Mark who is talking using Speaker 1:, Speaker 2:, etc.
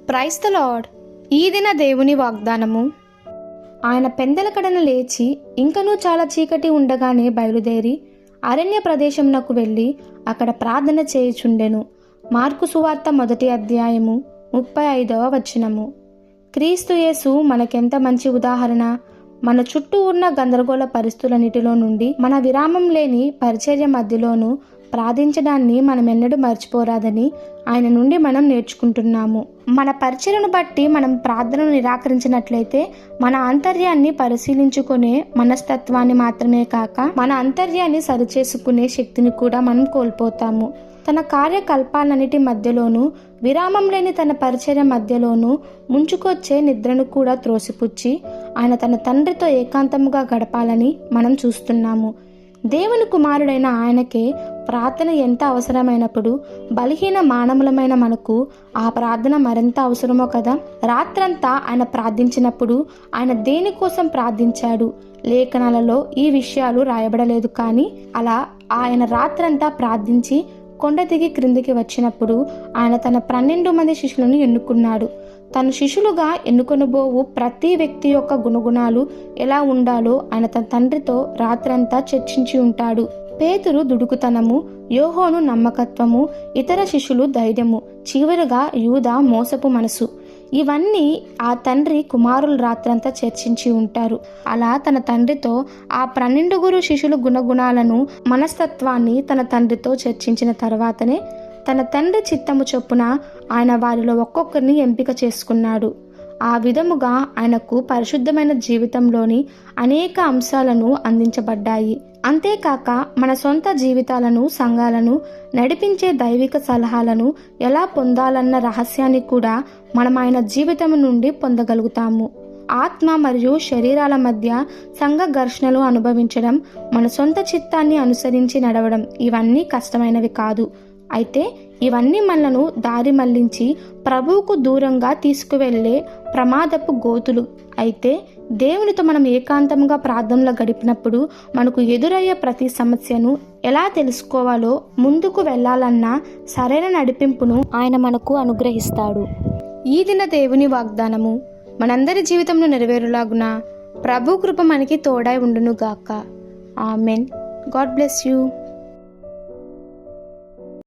Speaker 1: Praise the lord. ఈ దిన దేవుని వాగ్దానము. ఆయన పెందలకడన లేచి ఇంకనూ చాలా చీకటి ఉండగానే బయలుదేరి అరణ్య ప్రదేశమునకు వెళ్ళి అక్కడ ప్రార్థన చేయుచుండెను. మార్కు సువార్త 1వ అధ్యాయము 35వ వచనము. క్రీస్తు యేసు మనకెంత మంచి ఉదాహరణ. మన చుట్టూ ఉన్న గందరగోళ పరిస్థితులన్నిటిలో నుండి మన విరామం లేని పరిచర్య మధ్యలోనూ ప్రార్థించడాన్ని మనం ఎన్నడూ మర్చిపోరాదని ఆయన నుండి మనం నేర్చుకుంటున్నాము. మన పరిచర్యను బట్టి మనం ప్రార్థనను నిరాకరించినట్లయితే మన ఆంతర్యాన్ని పరిశీలించుకునే మనస్తత్వాన్ని మాత్రమే కాక మన ఆంతర్యాన్ని సరిచేసుకునే శక్తిని కూడా మనం కోల్పోతాము. తన కార్యకల్పాలన్నిటి మధ్యలోనూ విరామం లేని తన పరిచర్య మధ్యలోనూ ముంచుకొచ్చే నిద్రను కూడా త్రోసిపుచ్చి ఆయన తన తండ్రితో ఏకాంతముగా గడపాలని మనం చూస్తున్నాము. దేవుని కుమారుడైన ఆయనకే ప్రార్థన ఎంత అవసరమైనప్పుడు బలహీన మానవులమైన మనకు ఆ ప్రార్థన మరింత అవసరమో కదా. రాత్రంతా ఆయన ప్రార్థించినప్పుడు ఆయన దేనికోసం ప్రార్థించాడు? లేఖనాలలో ఈ విషయాలు రాయబడలేదు. కానీ అలా ఆయన రాత్రంతా ప్రార్థించి కొండ దిగి క్రిందికి వచ్చినప్పుడు ఆయన తన 12 మంది శిష్యులను ఎన్నుకున్నాడు. తన శిష్యులుగా ఎన్నుకొనబోవు ప్రతి వ్యక్తి యొక్క గుణగుణాలు ఎలా ఉండాలో ఆయన తన తండ్రితో రాత్రంతా చర్చించి ఉంటాడు. పేతురు దుడుకుతనము, యోహోను నమ్మకత్వము, ఇతర శిష్యులు ధైర్యము, చివరిగా యూదా మోసపు మనసు. ఇవన్నీ ఆ తండ్రి కుమారులు రాత్రంతా చర్చించి ఉంటారు. అలా తన తండ్రితో ఆ 12 శిష్యుల గుణగుణాలను, మనస్తత్వాన్ని తన తండ్రితో చర్చించిన తర్వాతనే తన తండ్రి చిత్తము చొప్పున ఆయన వారిలో ఒక్కొక్కరిని ఎంపిక చేసుకున్నాడు. ఆ విధముగా ఆయనకు పరిశుద్ధమైన జీవితంలోని అనేక అంశాలను అందించబడ్డాయి. అంతేకాక మన సొంత జీవితాలను, సంఘాలను నడిపించే దైవిక సలహాలను ఎలా పొందాలన్న రహస్యాన్ని కూడా మనం ఆయన జీవితం నుండి పొందగలుగుతాము. ఆత్మ మరియు శరీరాల మధ్య సంఘ ఘర్షణలు అనుభవించడం, మన సొంత చిత్తాన్ని అనుసరించి నడవడం ఇవన్నీ కష్టమైనవి కాదు. అయితే ఇవన్నీ మనలను దారి మళ్లించి ప్రభువుకు దూరంగా తీసుకువెళ్లే ప్రమాదపు గోతులు. అయితే దేవునితో మనం ఏకాంతంగా ప్రార్థనలో గడిపినప్పుడు మనకు ఎదురయ్యే ప్రతి సమస్యను ఎలా తెలుసుకోవాలో, ముందుకు వెళ్లాలన్న సరైన నడిపింపును ఆయన మనకు అనుగ్రహిస్తాడు. ఈ దిన దేవుని వాగ్దానము మనందరి జీవితంలో నెరవేరులాగున ప్రభు కృప మనకి తోడై ఉండును గాక. ఆమెన్. God bless you.